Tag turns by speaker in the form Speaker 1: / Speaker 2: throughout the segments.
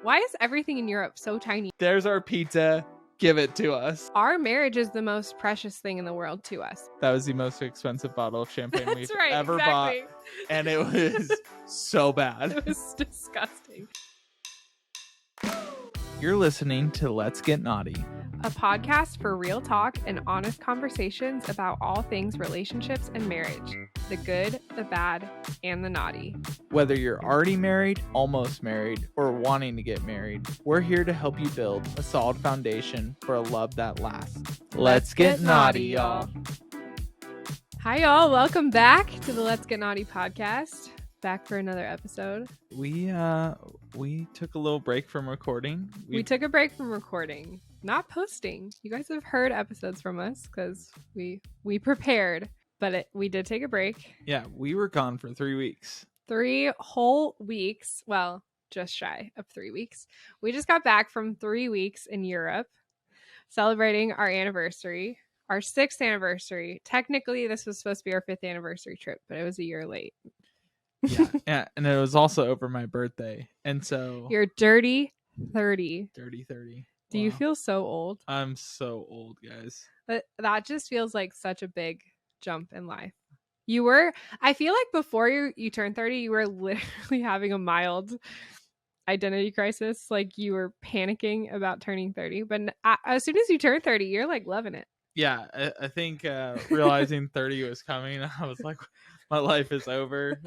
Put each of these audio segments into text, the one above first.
Speaker 1: Why is everything in Europe so tiny?
Speaker 2: There's our pizza. Give it to us.
Speaker 1: Our marriage is the most precious thing in the world to us.
Speaker 2: That was the most expensive bottle of champagne we've ever bought. And it was so bad.
Speaker 1: It was disgusting.
Speaker 2: You're listening to Let's Get Knotty,
Speaker 1: a podcast for real talk and honest conversations about all things relationships and marriage. The good, the bad, and the naughty.
Speaker 2: Whether you're already married, almost married, or wanting to get married, we're here to help you build a solid foundation for a love that lasts. Let's get naughty, y'all.
Speaker 1: Hi, y'all. Welcome back to the Let's Get Knotty podcast. Back for another episode.
Speaker 2: We took a little break from recording.
Speaker 1: We took a break from recording, not posting. You guys have heard episodes from us because we prepared, but we did take a break.
Speaker 2: Yeah, we were gone for 3 weeks.
Speaker 1: 3 whole weeks. Well, just shy of 3 weeks. We just got back from 3 weeks in Europe, celebrating our anniversary, our 6th anniversary. Technically, this was supposed to be our 5th anniversary trip, but it was a year late.
Speaker 2: Yeah, and it was also over my birthday. And so
Speaker 1: you're dirty 30.
Speaker 2: Dirty 30.
Speaker 1: Do you feel so old?
Speaker 2: I'm so old, guys.
Speaker 1: That just feels like such a big jump in life. I feel like before you turned 30, you were literally having a mild identity crisis. Like you were panicking about turning 30. But as soon as you turn 30, you're like loving it.
Speaker 2: Yeah, I think realizing 30 was coming, I was like, my life is over.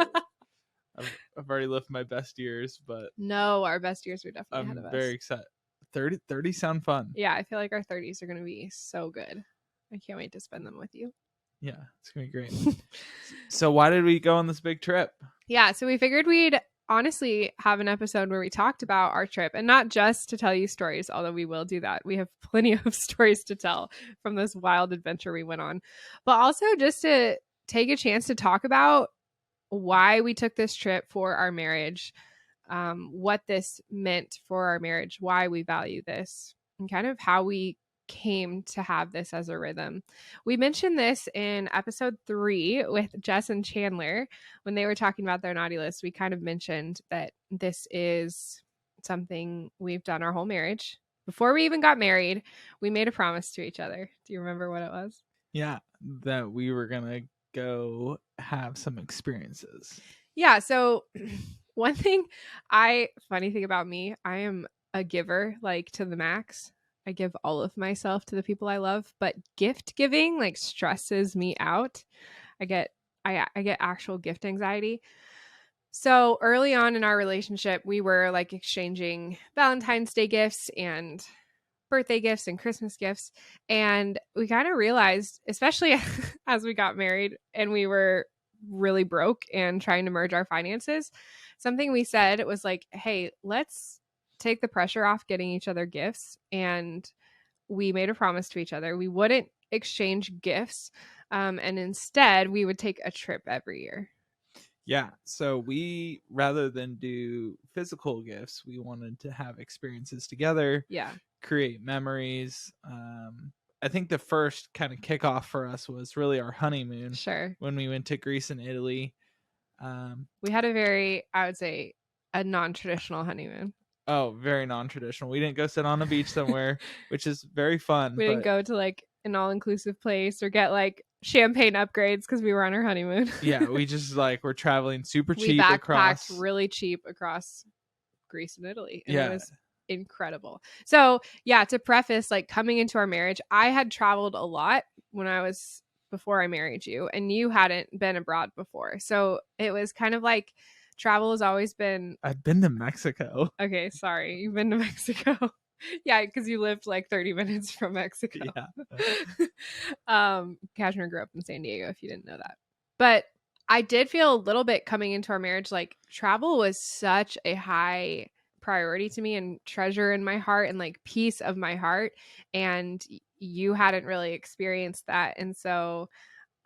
Speaker 2: I've already lived my best years, but
Speaker 1: no, our best years are definitely ahead of us.
Speaker 2: I'm very excited. 30 sound fun.
Speaker 1: Yeah, I feel like our 30s are going to be so good. I can't wait to spend them with you.
Speaker 2: Yeah, it's going to be great. So why did we go on this big trip?
Speaker 1: Yeah, so we figured we'd honestly have an episode where we talked about our trip, and not just to tell you stories, although we will do that. We have plenty of stories to tell from this wild adventure we went on, but also just to take a chance to talk about why we took this trip for our marriage, what this meant for our marriage, why we value this, and kind of how we came to have this as a rhythm. We mentioned this in episode 3 with Jess and Chandler when they were talking about their naughty list. We kind of mentioned that this is something we've done our whole marriage. Before we even got married, we made a promise to each other. Do you remember what it was?
Speaker 2: Yeah, that we were going to go have some experiences.
Speaker 1: Yeah, so funny thing about me, I am a giver, like to the max. I give all of myself to the people I love, but gift giving like stresses me out. I get actual gift anxiety. So early on in our relationship, we were like exchanging Valentine's Day gifts and birthday gifts and Christmas gifts. And we kind of realized, especially as we got married and we were really broke and trying to merge our finances, something we said was like, hey, let's take the pressure off getting each other gifts. And we made a promise to each other. We wouldn't exchange gifts. And instead we would take a trip every year.
Speaker 2: Yeah. So we, rather than do physical gifts, we wanted to have experiences together.
Speaker 1: Yeah.
Speaker 2: Create memories. I think the first kind of kickoff for us was really our honeymoon.
Speaker 1: Sure.
Speaker 2: When we went to Greece and Italy.
Speaker 1: We had I would say, a non-traditional honeymoon.
Speaker 2: Oh, very non-traditional. We didn't go sit on a beach somewhere, which is very fun.
Speaker 1: We didn't go to like an all-inclusive place or get like champagne upgrades because we were on our honeymoon.
Speaker 2: Yeah, we just we're traveling super cheap.
Speaker 1: We backpacked really cheap across Greece and Italy. And it was incredible. So yeah, to preface, like coming into our marriage, I had traveled a lot before I married you, and you hadn't been abroad before. So it was kind of like travel has always been...
Speaker 2: I've been to Mexico.
Speaker 1: Okay, sorry. You've been to Mexico. Yeah, because you lived like 30 minutes from Mexico.
Speaker 2: Yeah.
Speaker 1: Kashmir grew up in San Diego, if you didn't know that. But I did feel a little bit coming into our marriage, like travel was such a high priority to me and treasure in my heart and like peace of my heart. And you hadn't really experienced that. And so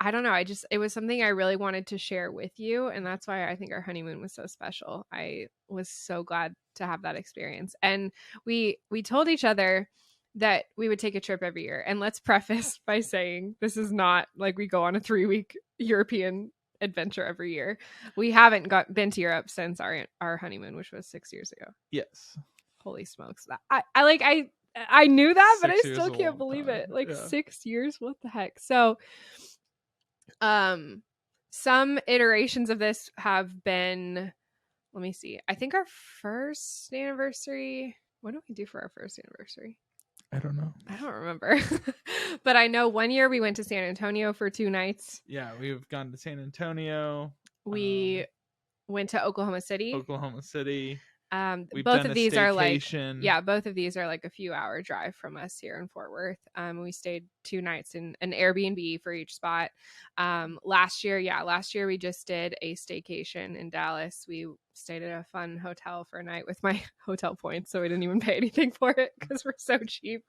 Speaker 1: I don't know. It was something I really wanted to share with you. And that's why I think our honeymoon was so special. I was so glad to have that experience. And we told each other that we would take a trip every year. And let's preface by saying this is not like we go on a 3-week European adventure every year. We haven't been to Europe since our honeymoon, which was 6 years ago.
Speaker 2: Yes.
Speaker 1: Holy smokes. I knew that, but I
Speaker 2: 6 years
Speaker 1: still
Speaker 2: is a
Speaker 1: can't
Speaker 2: long
Speaker 1: believe
Speaker 2: time.
Speaker 1: it. Like
Speaker 2: Yeah.
Speaker 1: 6 years? What the heck? So, some iterations of this have been, let me see. I think our first anniversary, what did we do for our first anniversary?
Speaker 2: I don't know.
Speaker 1: I don't remember. But I know one year we went to San Antonio for 2 nights.
Speaker 2: Yeah, we've gone to San Antonio.
Speaker 1: We went to Oklahoma City. We've
Speaker 2: both
Speaker 1: done
Speaker 2: of
Speaker 1: these
Speaker 2: staycation.
Speaker 1: are both of these are like a few hour drive from us here in Fort Worth. We stayed 2 nights in an Airbnb for each spot. Last year we just did a staycation in Dallas. We stayed at a fun hotel for a night with my hotel points, so we didn't even pay anything for it because we're so cheap.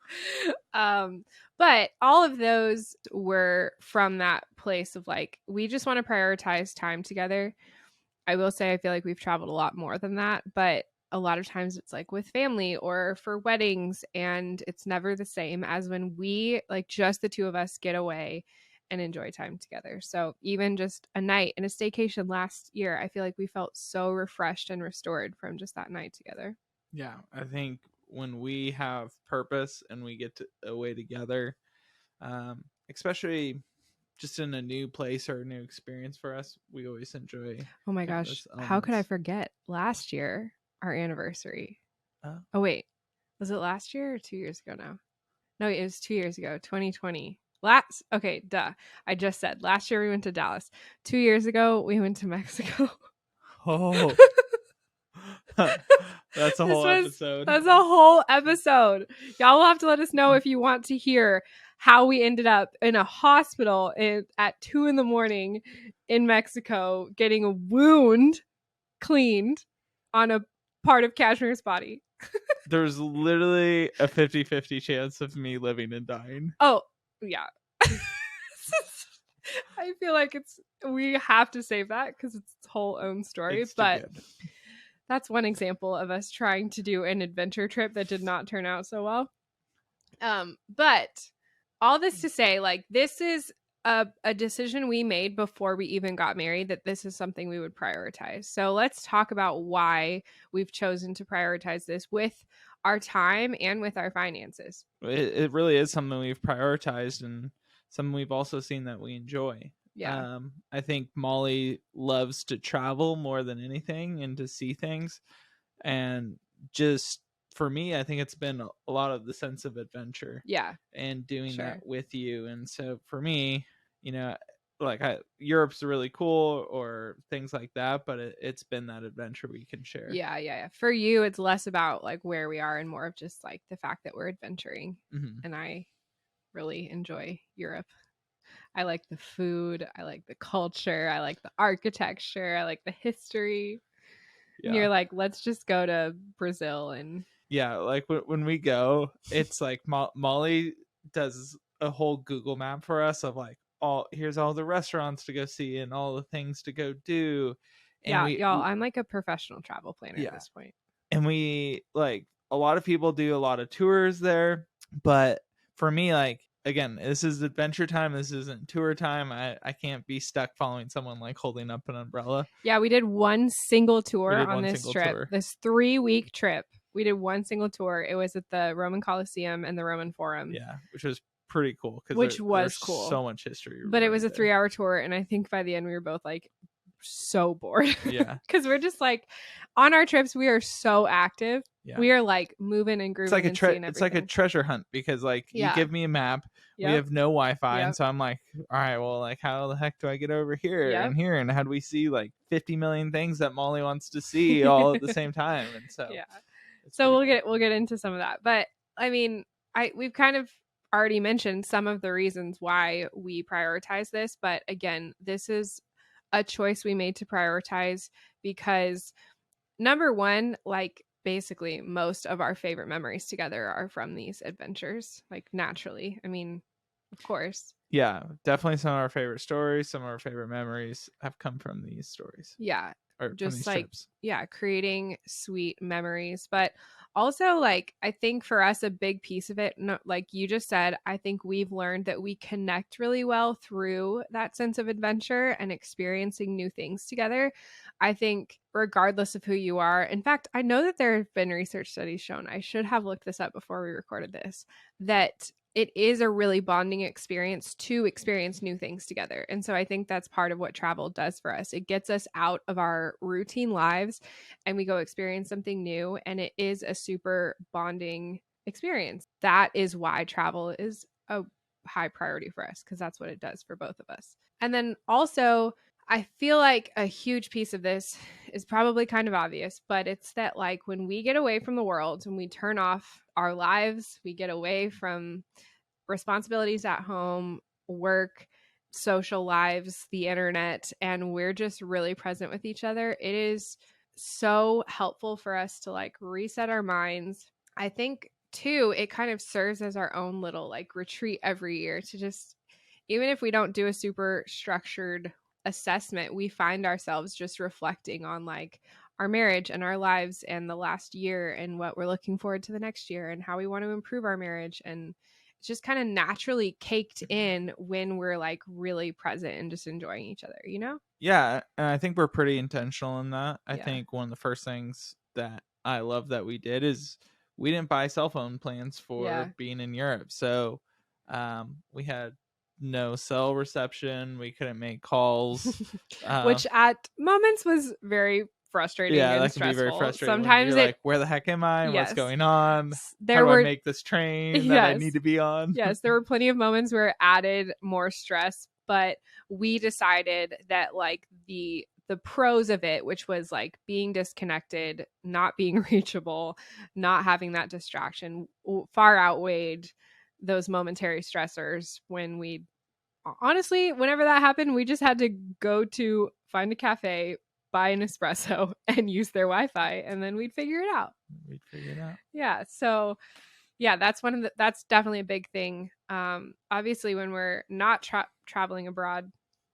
Speaker 1: But all of those were from that place of like, we just want to prioritize time together. I will say I feel like we've traveled a lot more than that, but a lot of times it's like with family or for weddings, and it's never the same as when we, like, just the two of us get away and enjoy time together. So even just a night in a staycation last year, I feel like we felt so refreshed and restored from just that night together.
Speaker 2: Yeah, I think when we have purpose and we get away together, especially just in a new place or a new experience for us, we always enjoy.
Speaker 1: Oh my gosh, how could I forget last year, our anniversary? Oh wait, was it last year or 2 years ago now? No, it was 2 years ago, 2020. I just said last year we went to Dallas. 2 years ago we went to Mexico.
Speaker 2: Oh. That's a whole episode.
Speaker 1: That's a whole episode. Y'all will have to let us know if you want to hear how we ended up in a hospital at 2 a.m. in Mexico getting a wound cleaned on a part of Cashmere's body.
Speaker 2: There's literally a 50-50 chance of me living and dying.
Speaker 1: Oh, yeah. I feel like we have to save that because it's its whole own story. But that's one example of us trying to do an adventure trip that did not turn out so well. But all this to say, like, this is a decision we made before we even got married, that this is something we would prioritize. So let's talk about why we've chosen to prioritize this with our time and with our finances.
Speaker 2: It really is something we've prioritized and something we've also seen that we enjoy.
Speaker 1: Yeah.
Speaker 2: I think Molly loves to travel more than anything and to see things. And just for me, I think it's been a lot of the sense of adventure.
Speaker 1: Yeah.
Speaker 2: And doing that with you. And so for me, you know, like Europe's really cool or things like that, but it's been that adventure we can share.
Speaker 1: Yeah. For you, it's less about like where we are and more of just like the fact that we're adventuring. Mm-hmm. And I really enjoy Europe. I like the food. I like the culture. I like the architecture. I like the history. Yeah. And you're like, let's just go to Brazil. And
Speaker 2: yeah, like when we go, it's like Molly does a whole Google map for us of like, here's all the restaurants to go see and all the things to go do. And
Speaker 1: y'all, I'm like a professional travel planner at this point.
Speaker 2: And we, like, a lot of people do a lot of tours there, but for me, like, again, this is adventure time. This isn't tour time. I can't be stuck following someone like holding up an umbrella.
Speaker 1: Yeah, we did one single tour on this trip. This 3-week trip. We did one single tour. It was at the Roman Colosseum and the Roman Forum.
Speaker 2: Yeah, which was pretty cool.
Speaker 1: Which was cool.
Speaker 2: So much history.
Speaker 1: But it was a 3-hour tour, and I think by the end we were both like so bored.
Speaker 2: Yeah.
Speaker 1: Because we're just like, on our trips, we are so active. Yeah. We are like moving and grooving.
Speaker 2: It's like a treasure hunt because like you give me a map. Yep. We have no Wi-Fi, and so I'm like, all right, well, like how the heck do I get over here and here? And how do we see like 50 million things that Molly wants to see all at the same time? And so
Speaker 1: so we'll get into some of that. But I mean, we've kind of already mentioned some of the reasons why we prioritize this, but again, this is a choice we made to prioritize because number one, like basically most of our favorite memories together are from these adventures, like naturally. I mean, of course.
Speaker 2: Yeah, definitely some of our favorite stories, some of our favorite memories have come from these stories.
Speaker 1: Yeah.
Speaker 2: Or
Speaker 1: just like trips. Yeah, creating sweet memories. But also, like, I think for us a big piece of it, like you just said, I think we've learned that we connect really well through that sense of adventure and experiencing new things together. I think regardless of who you are. In fact, I know that there have been research studies shown, I should have looked this up before we recorded this, that it is a really bonding experience to experience new things together. And so I think that's part of what travel does for us. It gets us out of our routine lives and we go experience something new. And it is a super bonding experience. That is why travel is a high priority for us, because that's what it does for both of us. And then also, I feel like a huge piece of this is probably kind of obvious, but it's that like when we get away from the world and we turn off our lives, we get away from responsibilities at home, work, social lives, the internet, and we're just really present with each other, it is so helpful for us to like reset our minds. I think too, it kind of serves as our own little like retreat every year to just, even if we don't do a super structured assessment, we find ourselves just reflecting on like our marriage and our lives and the last year and what we're looking forward to the next year and how we want to improve our marriage. And it's just kind of naturally caked in when we're like really present and just enjoying each other, you know?
Speaker 2: Yeah. And I think we're pretty intentional in that. I think one of the first things that I love that we did is we didn't buy cell phone plans for being in Europe. So we had no cell reception. We couldn't make calls.
Speaker 1: Which at moments was very frustrating and
Speaker 2: that
Speaker 1: stressful.
Speaker 2: Can be very frustrating.
Speaker 1: Sometimes
Speaker 2: you're like, where the heck am I? What's going on? How do I make this train that I need to be on?
Speaker 1: Yes, there were plenty of moments where it added more stress, but we decided that like the pros of it, which was like being disconnected, not being reachable, not having that distraction, far outweighed those momentary stressors when we honestly, whenever that happened, we just had to go to find a cafe, buy an espresso, and use their Wi-Fi, and then we'd figure it out. Yeah. So yeah, that's that's definitely a big thing. Obviously when we're not traveling abroad,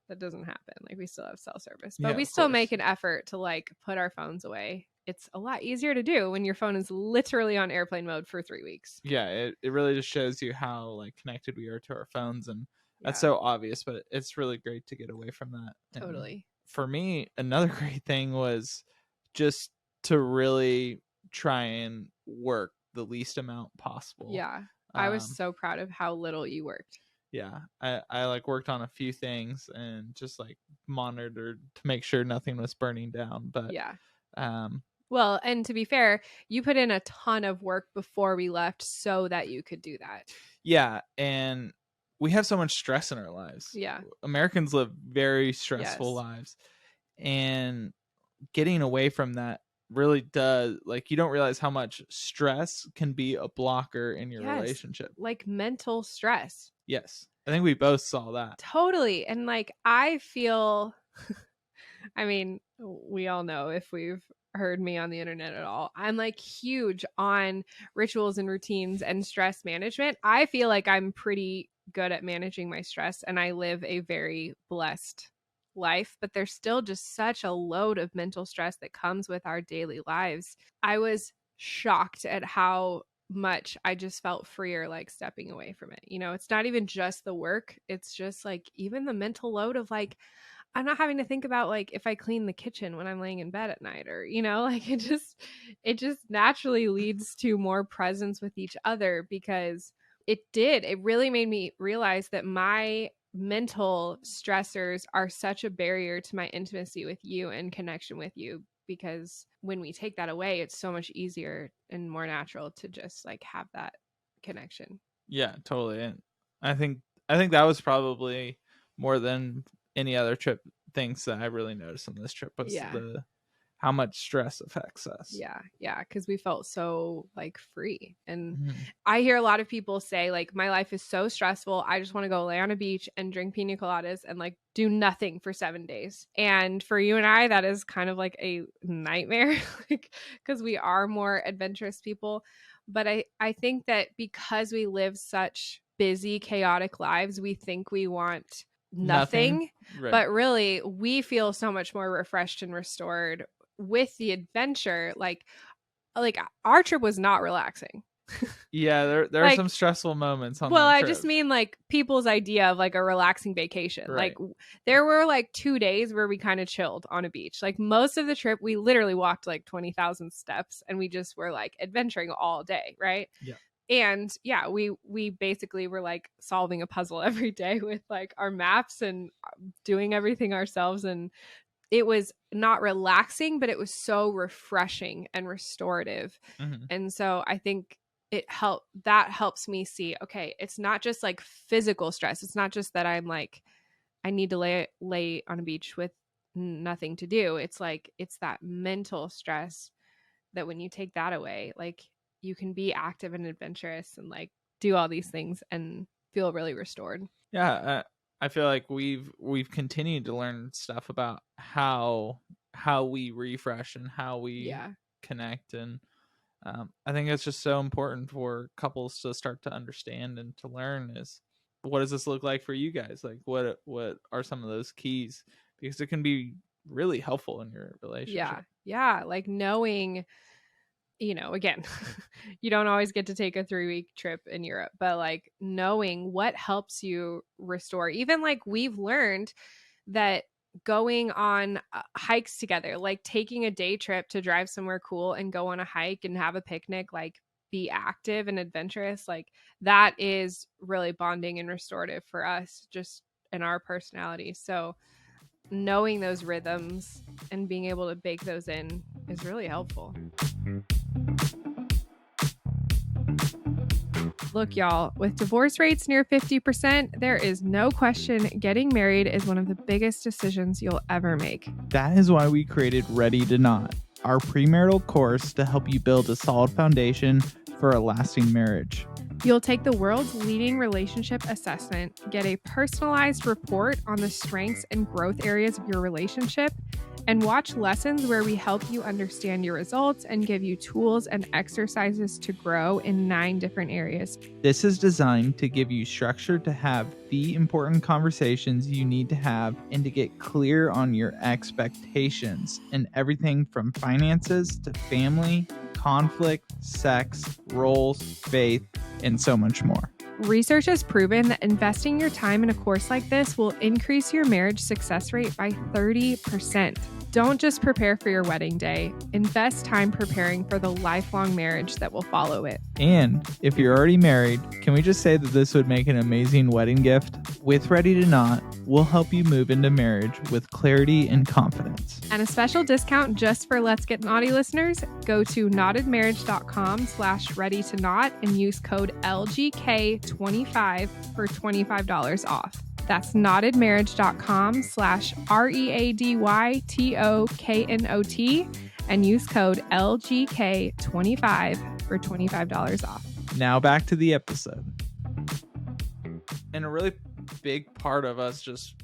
Speaker 1: that doesn't happen. Like we still have cell service, but we still make an effort to like put our phones away. It's a lot easier to do when your phone is literally on airplane mode for 3 weeks.
Speaker 2: Yeah, it really just shows you how like connected we are to our phones, and that's so obvious, but it's really great to get away from that.
Speaker 1: Totally.
Speaker 2: And for me, another great thing was just to really try and work the least amount possible.
Speaker 1: Yeah. I was so proud of how little you worked.
Speaker 2: Yeah. I like worked on a few things and just like monitored to make sure nothing was burning down. But well,
Speaker 1: and to be fair, you put in a ton of work before we left so that you could do that.
Speaker 2: Yeah. And we have so much stress in our lives.
Speaker 1: Yeah.
Speaker 2: Americans live very stressful lives. And getting away from that really does, like, you don't realize how much stress can be a blocker in your relationship.
Speaker 1: Like mental stress.
Speaker 2: Yes. I think we both saw that.
Speaker 1: Totally. And like, I feel, I mean, we all know if we've heard me on the internet at all, I'm like huge on rituals and routines and stress management. I feel like I'm pretty good at managing my stress and I live a very blessed life, but there's still just such a load of mental stress that comes with our daily lives. I was shocked at how much I just felt freer like stepping away from it. You know, it's not even just the work, it's just like even the mental load of like I'm not having to think about like if I clean the kitchen when I'm laying in bed at night, or you know, like it just naturally leads to more presence with each other, because it really made me realize that my mental stressors are such a barrier to my intimacy with you and connection with you, because when we take that away, it's so much easier and more natural to just like have that connection.
Speaker 2: Yeah, totally. And I think that was probably more than any other trip things that I really noticed on this trip was how much stress affects us.
Speaker 1: Yeah, because we felt so like free. And I hear a lot of people say like, my life is so stressful, I just want to go lay on a beach and drink pina coladas and like do nothing for 7 days. And for you and I, that is kind of like a nightmare, like because we are more adventurous people. But I think that because we live such busy, chaotic lives, we think we want nothing. Right. But really we feel so much more refreshed and restored with the adventure. Like our trip was not relaxing.
Speaker 2: Yeah, there are some stressful moments on
Speaker 1: well,
Speaker 2: that
Speaker 1: trip.
Speaker 2: I
Speaker 1: just mean like people's idea of like a relaxing vacation.
Speaker 2: Right.
Speaker 1: Like there were like 2 days where we kind of chilled on a beach. Like most of the trip, we literally walked like 20,000 steps and we just were like adventuring all day, right?
Speaker 2: Yeah.
Speaker 1: And yeah, we basically were like solving a puzzle every day with like our maps and doing everything ourselves. And it was not relaxing, but it was so refreshing and restorative.
Speaker 2: Mm-hmm.
Speaker 1: And so I think that helps me see, okay, it's not just like physical stress. It's not just that I'm like, I need to lay on a beach with nothing to do. It's like, it's that mental stress that when you take that away, like you can be active and adventurous and like do all these things and feel really restored.
Speaker 2: Yeah. I feel like we've continued to learn stuff about how we refresh and how we connect. And I think it's just so important for couples to start to understand and to learn is, what does this look like for you guys? Like what are some of those keys? Because it can be really helpful in your relationship.
Speaker 1: Yeah. Like knowing, again, you don't always get to take a 3-week trip in Europe, but like knowing what helps you restore. Even like we've learned that going on hikes together, like taking a day trip to drive somewhere cool and go on a hike and have a picnic, like be active and adventurous, like that is really bonding and restorative for us just in our personality. So knowing those rhythms and being able to bake those in is really helpful. Look, y'all, with divorce rates near 50%, there is no question getting married is one of the biggest decisions you'll ever make.
Speaker 2: That is why we created Ready to Knot, our premarital course to help you build a solid foundation for a lasting marriage.
Speaker 1: You'll take the world's leading relationship assessment, get a personalized report on the strengths and growth areas of your relationship, and watch lessons where we help you understand your results and give you tools and exercises to grow in 9 different areas.
Speaker 2: This is designed to give you structure to have the important conversations you need to have and to get clear on your expectations in everything from finances to family, conflict, sex, roles, faith, and so much more.
Speaker 1: Research has proven that investing your time in a course like this will increase your marriage success rate by 30%. Don't just prepare for your wedding day. Invest time preparing for the lifelong marriage that will follow it.
Speaker 2: And if you're already married, can we just say that this would make an amazing wedding gift? With Ready to Knot, we'll help you move into marriage with clarity and confidence.
Speaker 1: And a special discount just for Let's Get Knotty listeners, go to knottedmarriage.com/ready to knot and use code LGK25 for $25 off. That's knottedmarriage.com/READYTOKNOT and use code LGK25 for $25 off.
Speaker 2: Now back to the episode. And a really big part of us just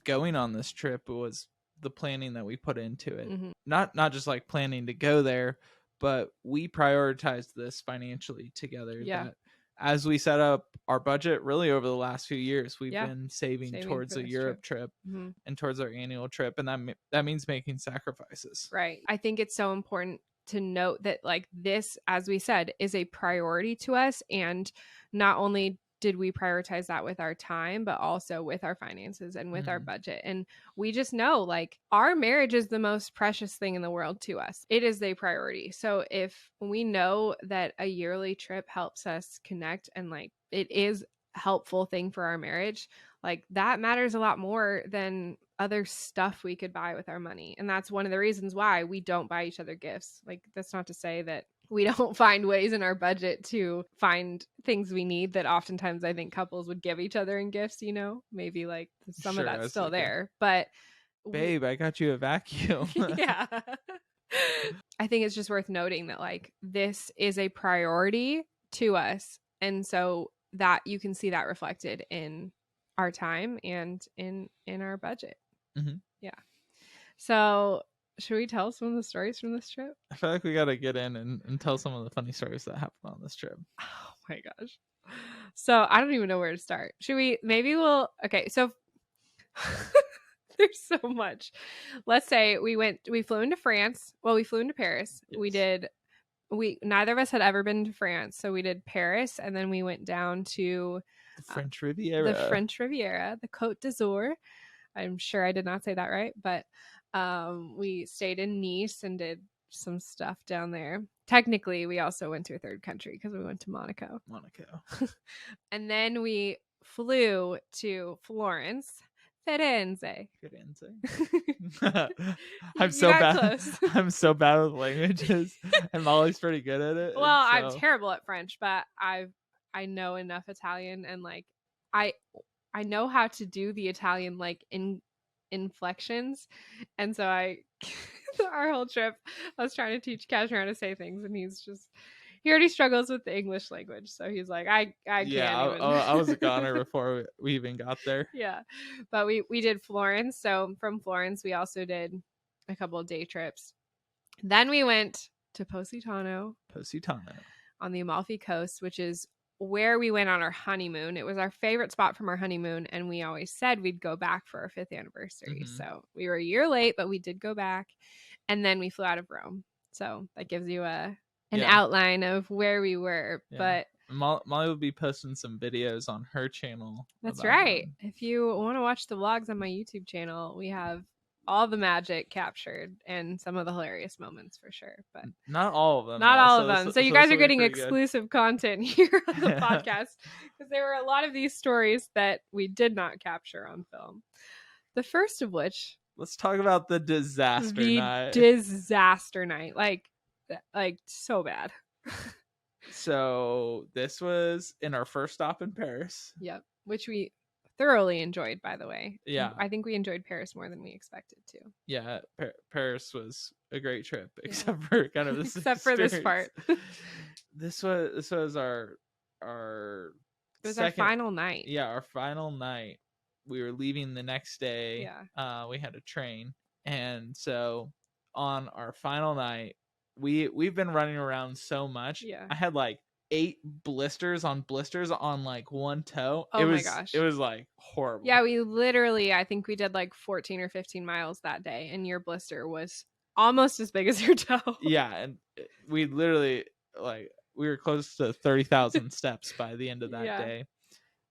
Speaker 2: going on this trip was the planning that we put into it. Mm-hmm. Not just like planning to go there, but we prioritized this financially together.
Speaker 1: Yeah.
Speaker 2: That as we set up our budget, really over the last few years, we've been saving towards a Europe trip and towards our annual trip. And that means making sacrifices.
Speaker 1: Right. I think it's so important to note that like this, as we said, is a priority to us. And not only did we prioritize that with our time, but also with our finances and with our budget. And we just know like our marriage is the most precious thing in the world to us. It is a priority. So if we know that a yearly trip helps us connect and like it is a helpful thing for our marriage, like that matters a lot more than other stuff we could buy with our money. And that's one of the reasons why we don't buy each other gifts. Like that's not to say that we don't find ways in our budget to find things we need that oftentimes I think couples would give each other in gifts, maybe like some of that's still there, but
Speaker 2: babe, I got you a vacuum.
Speaker 1: Yeah. I think it's just worth noting that like this is a priority to us. And so that you can see that reflected in our time and in our budget.
Speaker 2: Mm-hmm.
Speaker 1: Yeah. So should we tell some of the stories from this trip?
Speaker 2: I feel like we got to get in and tell some of the funny stories that happened on this trip.
Speaker 1: Oh my gosh. So I don't even know where to start. Okay. So there's so much. Let's say we flew into France. Well, we flew into Paris. Yes. We did neither of us had ever been to France, so we did Paris, and then we went down to
Speaker 2: the French Riviera.
Speaker 1: The Côte d'Azur. I'm sure I did not say that right, but we stayed in Nice and did some stuff down there. Technically, we also went to a third country because we went to Monaco. And then we flew to Florence. Firenze.
Speaker 2: I'm so bad. I'm so bad with languages, and Molly's pretty good at it.
Speaker 1: Well, I'm terrible at French, but I know enough Italian, and like I know how to do the Italian like inflections, and so our whole trip I was trying to teach Cashmere how to say things, and he already struggles with the English language, so he's like, I can't even.
Speaker 2: I was a goner before we even got there.
Speaker 1: Yeah, but we did Florence. So from Florence, we also did a couple of day trips. Then we went to Positano on the Amalfi Coast, which is where we went on our honeymoon. It was our favorite spot from our honeymoon, and we always said we'd go back for our 5th anniversary. Mm-hmm. So we were a year late, but we did go back, and then we flew out of Rome. So that gives you an outline of where we were. Yeah. But
Speaker 2: Molly will be posting some videos on her channel.
Speaker 1: That's right. If you want to watch the vlogs on my YouTube channel, we have all the magic captured and some of the hilarious moments for sure, but
Speaker 2: not all of them.
Speaker 1: Not all of them. So you guys are getting exclusive content here on the podcast, because there were a lot of these stories that we did not capture on film. The first of which,
Speaker 2: let's talk about the disaster night.
Speaker 1: Disaster night, like so bad.
Speaker 2: So this was in our first stop in Paris.
Speaker 1: Yep, which we thoroughly enjoyed, by the way.
Speaker 2: Yeah,
Speaker 1: I think we enjoyed Paris more than we expected to.
Speaker 2: Yeah, Paris was a great trip, except for kind of this
Speaker 1: except for this part.
Speaker 2: This was our
Speaker 1: it was our final night.
Speaker 2: Yeah, our final night. We were leaving the next day. Yeah, we had a train, and so on our final night, we've been running around so much.
Speaker 1: Yeah,
Speaker 2: I had like 8 blisters on like one toe.
Speaker 1: Oh my gosh.
Speaker 2: It was like horrible.
Speaker 1: Yeah, we literally, I think we did like 14 or 15 miles that day, and your blister was almost as big as your toe.
Speaker 2: Yeah, and we literally we were close to 30,000 steps by the end of that day.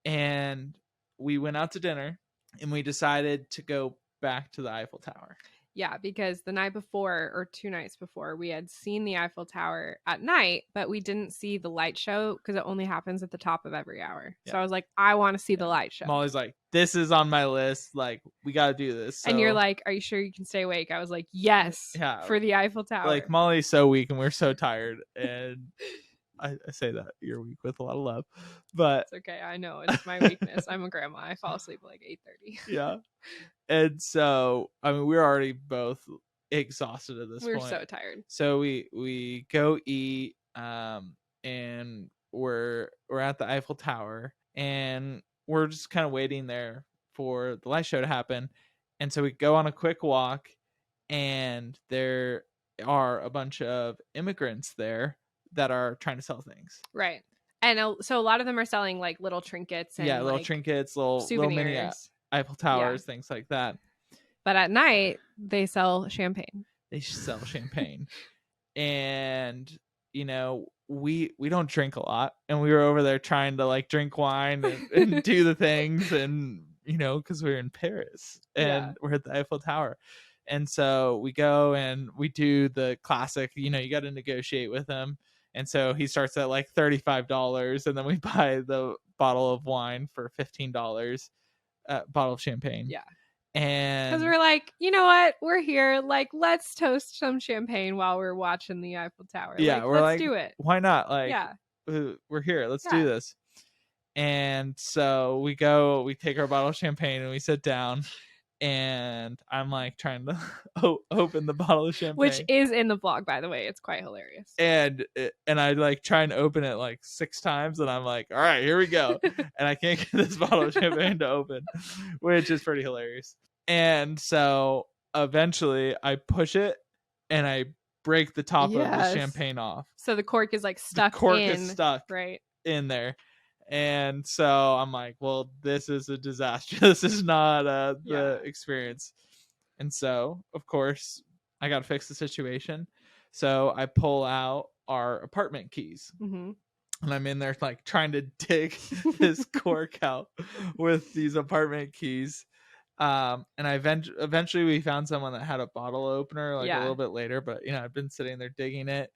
Speaker 2: And we went out to dinner, and we decided to go back to the Eiffel Tower.
Speaker 1: Yeah, because the night before, or 2 nights before, we had seen the Eiffel Tower at night, but we didn't see the light show because it only happens at the top of every hour. Yeah. So I was like, I want to see the light show.
Speaker 2: Molly's like, this is on my list. Like, we got to do this. So...
Speaker 1: And you're like, are you sure you can stay awake? I was like, yes, for the Eiffel Tower.
Speaker 2: Like, Molly's so weak and we're so tired. And I say that you're weak with a lot of love, but
Speaker 1: it's okay. I know it's my weakness. I'm a grandma. I fall asleep at like 8:30.
Speaker 2: Yeah. And so, I mean, we're already both exhausted at this point.
Speaker 1: We're so tired.
Speaker 2: So we go eat, and we're at the Eiffel Tower, and we're just kind of waiting there for the light show to happen. And so we go on a quick walk, and there are a bunch of immigrants there that are trying to sell things.
Speaker 1: Right. And so a lot of them are selling like little trinkets and
Speaker 2: little trinkets, little mini Eiffel Towers, things like that.
Speaker 1: But at night they sell champagne.
Speaker 2: And we don't drink a lot, and we were over there trying to like drink wine and do the things, and because we're in Paris and we're at the Eiffel Tower. And so we go and we do the classic, you got to negotiate with him. And so he starts at like $35, and then we buy the bottle of wine for $15, bottle of champagne.
Speaker 1: Yeah.
Speaker 2: And
Speaker 1: because we're like, you know what? We're here. Like, let's toast some champagne while we're watching the Eiffel Tower.
Speaker 2: Yeah.
Speaker 1: Let's do it.
Speaker 2: Why not? Like, we're here. Let's do this. And so we take our bottle of champagne and we sit down. And I'm like trying to open the bottle of champagne,
Speaker 1: which is in the vlog, by the way. It's quite hilarious.
Speaker 2: And I like try and open it like 6 times, and I'm like, all right, here we go. And I can't get this bottle of champagne to open, which is pretty hilarious. And so eventually I push it and I break the top of the champagne off.
Speaker 1: So the cork is like stuck.
Speaker 2: The cork is stuck
Speaker 1: right
Speaker 2: in there. And so I'm like, well, this is a disaster. This is not the experience. And so, of course, I got to fix the situation. So I pull out our apartment keys.
Speaker 1: Mm-hmm.
Speaker 2: And I'm in there like trying to dig this cork out with these apartment keys. And eventually we found someone that had a bottle opener like a little bit later, but I've been sitting there digging it.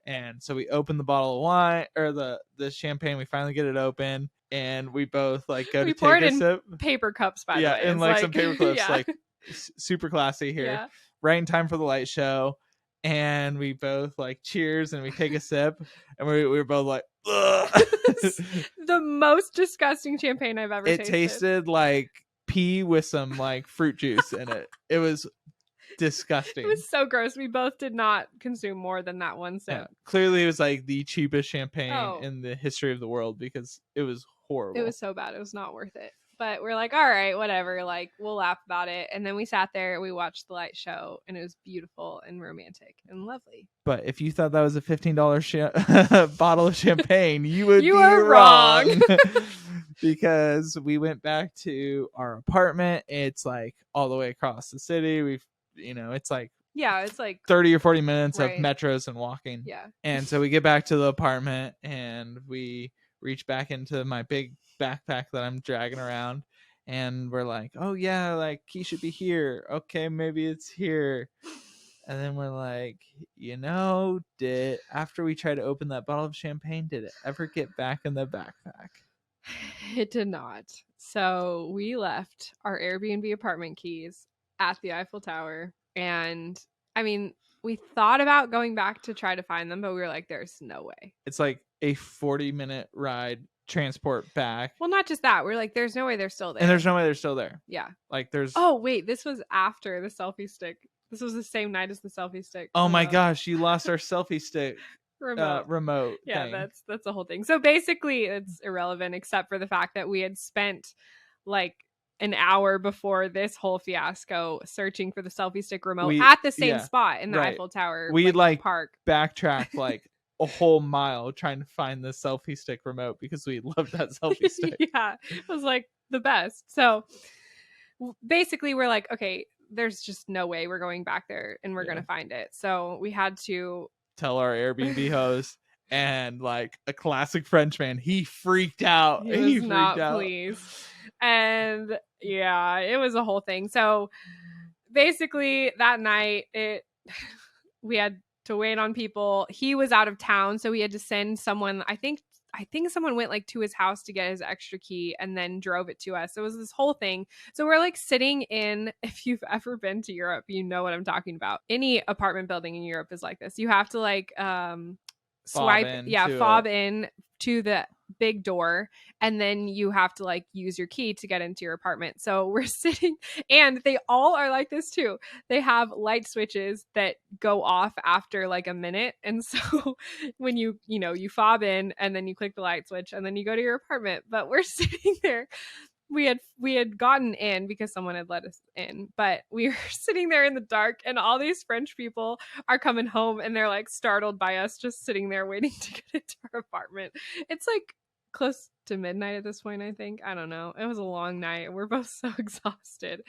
Speaker 2: And so we open the bottle of wine or the champagne. We finally get it open, and we both like go to take a sip.
Speaker 1: Paper cups, by the way.
Speaker 2: Yeah, in like some paper clips, like super classy here. Yeah. Right in time for the light show, and we both like cheers, and we take a sip, and we were both like, ugh.
Speaker 1: The most disgusting champagne I've ever tasted.
Speaker 2: It tasted like pee with some like fruit juice in it. It was disgusting.
Speaker 1: It was so gross. We both did not consume more than that one sip. Yeah.
Speaker 2: Clearly it was like the cheapest champagne in the history of the world because it was horrible.
Speaker 1: It was so bad. It was not worth it. But we're like, all right, whatever. Like, we'll laugh about it. And then we sat there, we watched the light show, and it was beautiful and romantic and lovely.
Speaker 2: But if you thought that was a $15 bottle of champagne, you would be wrong. Because we went back to our apartment. It's like all the way across the city. It's like
Speaker 1: it's like
Speaker 2: 30 or 40 minutes of metros and walking.
Speaker 1: Yeah.
Speaker 2: And so we get back to the apartment and we reach back into my big backpack that I'm dragging around, and we're like, oh yeah, like key should be here. Okay, maybe it's here. And then we're like, after we tried to open that bottle of champagne, did it ever get back in the backpack?
Speaker 1: It did not. So we left our Airbnb apartment keys at the Eiffel Tower. And I mean, we thought about going back to try to find them, but we were like, there's no way.
Speaker 2: It's like a 40-minute ride transport back.
Speaker 1: Well, not just that. We're like, there's no way they're still there.
Speaker 2: And there's no way they're still there.
Speaker 1: Yeah.
Speaker 2: Like there's...
Speaker 1: Oh, wait. This was after the selfie stick. This was the same night as the selfie stick.
Speaker 2: Oh my gosh. You lost our selfie stick. Remote
Speaker 1: yeah,
Speaker 2: thing.
Speaker 1: That's the whole thing. So basically it's irrelevant except for the fact that we had spent like an hour before this whole fiasco searching for the selfie stick remote at the same spot in the Eiffel Tower.
Speaker 2: We park backtracked like a whole mile trying to find the selfie stick remote because we loved that selfie stick.
Speaker 1: Yeah, it was like the best. So basically we're like, okay, there's just no way we're going back there and we're gonna find it. So we had to
Speaker 2: tell our Airbnb host, and like a classic Frenchman, he freaked out.
Speaker 1: He was not pleased. And yeah, it was a whole thing. So basically that night we had to wait on people. He was out of town, so we had to send someone. I think someone went like to his house to get his extra key and then drove it to us. It was this whole thing. So we're like sitting in, if you've ever been to Europe, you know what I'm talking about. Any apartment building in Europe is like this. You have to like fob in to the big door, and then you have to like use your key to get into your apartment. So we're sitting, and they all are like this too. They have light switches that go off after like a minute, and so when you fob in and then you click the light switch and then you go to your apartment. But we're sitting there. We had gotten in because someone had let us in, but we were sitting there in the dark, and all these French people are coming home, and they're like startled by us just sitting there waiting to get into our apartment. It's like close to midnight at this point, I think. I don't know. It was a long night. We're both so exhausted.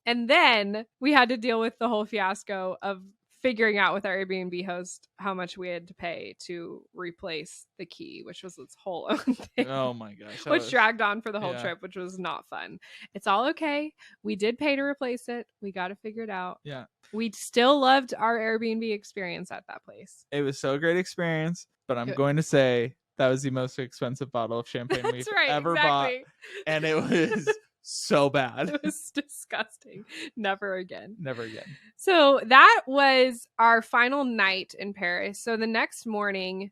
Speaker 1: And then we had to deal with the whole fiasco of figuring out with our Airbnb host how much we had to pay to replace the key, which was its whole own thing.
Speaker 2: Oh my gosh.
Speaker 1: Which dragged on for the whole trip, which was not fun. It's all okay. We did pay to replace it. We got to figure it out.
Speaker 2: Yeah.
Speaker 1: We still loved our Airbnb experience at that place.
Speaker 2: It was so a great experience, but I'm going to say that was the most expensive bottle of champagne we've ever bought. And it was so bad.
Speaker 1: It was disgusting. Never again.
Speaker 2: Never again.
Speaker 1: So that was our final night in Paris. So the next morning,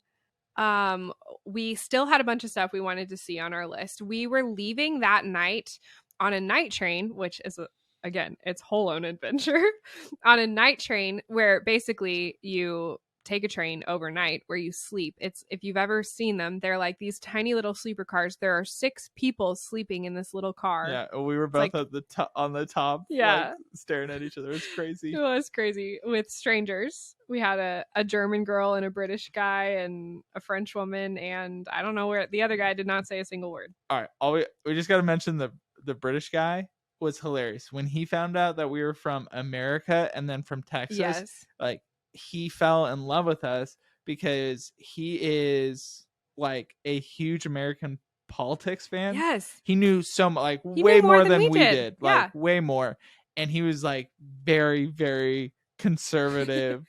Speaker 1: we still had a bunch of stuff we wanted to see on our list. We were leaving that night on a night train, which is again, its whole own adventure, on a night train where basically you take a train overnight where you sleep. It's, if you've ever seen them, they're like these tiny little sleeper cars. There are 6 people sleeping in this little car.
Speaker 2: Yeah, we were both at the on the top, like, staring at each other. It was crazy.
Speaker 1: It was crazy with strangers. We had a German girl and a British guy and a French woman, and I don't know where the other guy did not say a single word.
Speaker 2: All right, we just got to mention the British guy was hilarious when he found out that we were from America and then from Texas.
Speaker 1: Yes.
Speaker 2: Like, he fell in love with us, because he is like a huge American politics fan.
Speaker 1: Yes.
Speaker 2: He knew like way more than we did.
Speaker 1: Yeah.
Speaker 2: Like way more. And he was like very, very conservative,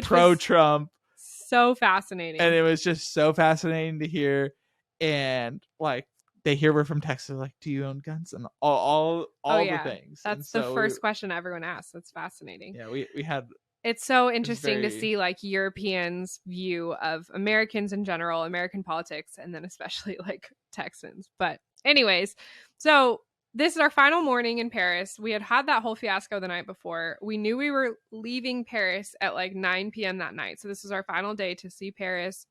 Speaker 2: pro-Trump.
Speaker 1: So fascinating.
Speaker 2: And it was just so fascinating to hear. And like they hear we're from Texas, like, do you own guns? And all the things.
Speaker 1: That's the first question everyone asks. That's fascinating.
Speaker 2: Yeah, we had.
Speaker 1: It's so interesting to see like Europeans' view of Americans in general, American politics, and then especially like Texans. But anyways, so this is our final morning in Paris. We had that whole fiasco the night before. We knew we were leaving Paris at like 9 p.m. that night. So this is our final day to see Paris.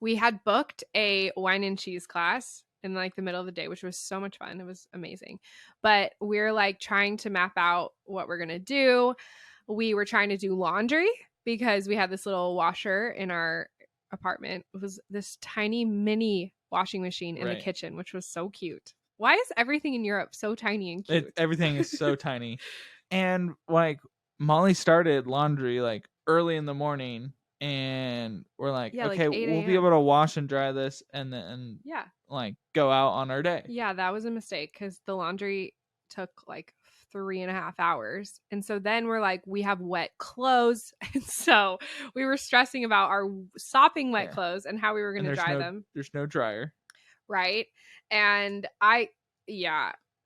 Speaker 1: We had booked a wine and cheese class in like the middle of the day, which was so much fun. It was amazing. But we're like trying to map out what we're going to do. We were trying to do laundry because we had this little washer in our apartment. It was this tiny mini washing machine in the kitchen, which was so cute. Why is everything in Europe so tiny and cute?
Speaker 2: Everything is so tiny. And like Molly started laundry like early in the morning, and we're like, okay, we'll be able to wash and dry this and then like go out on our day.
Speaker 1: Yeah, that was a mistake because the laundry took like 3.5 hours. And so then we're like, we have wet clothes. And so we were stressing about our sopping wet clothes and how we were going to dry them.
Speaker 2: There's no dryer.
Speaker 1: Right. And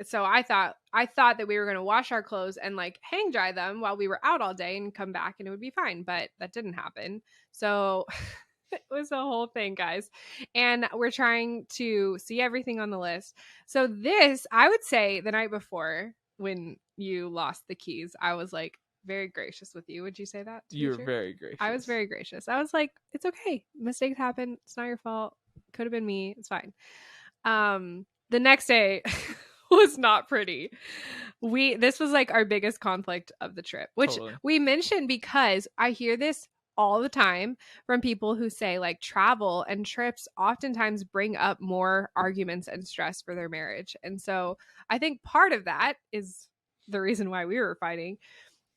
Speaker 1: so I thought that we were going to wash our clothes and like hang dry them while we were out all day and come back and it would be fine. But that didn't happen. So it was a whole thing, guys. And we're trying to see everything on the list. So this, I would say the night before when you lost the keys, I was like very gracious with you. Would you say that?
Speaker 2: You were very gracious.
Speaker 1: I was very gracious. I was like, it's okay. Mistakes happen. It's not your fault. Could have been me. It's fine. The next day was not pretty. This was like our biggest conflict of the trip, which we mentioned because I hear this all the time from people who say like travel and trips oftentimes bring up more arguments and stress for their marriage. And so I think part of that is the reason why we were fighting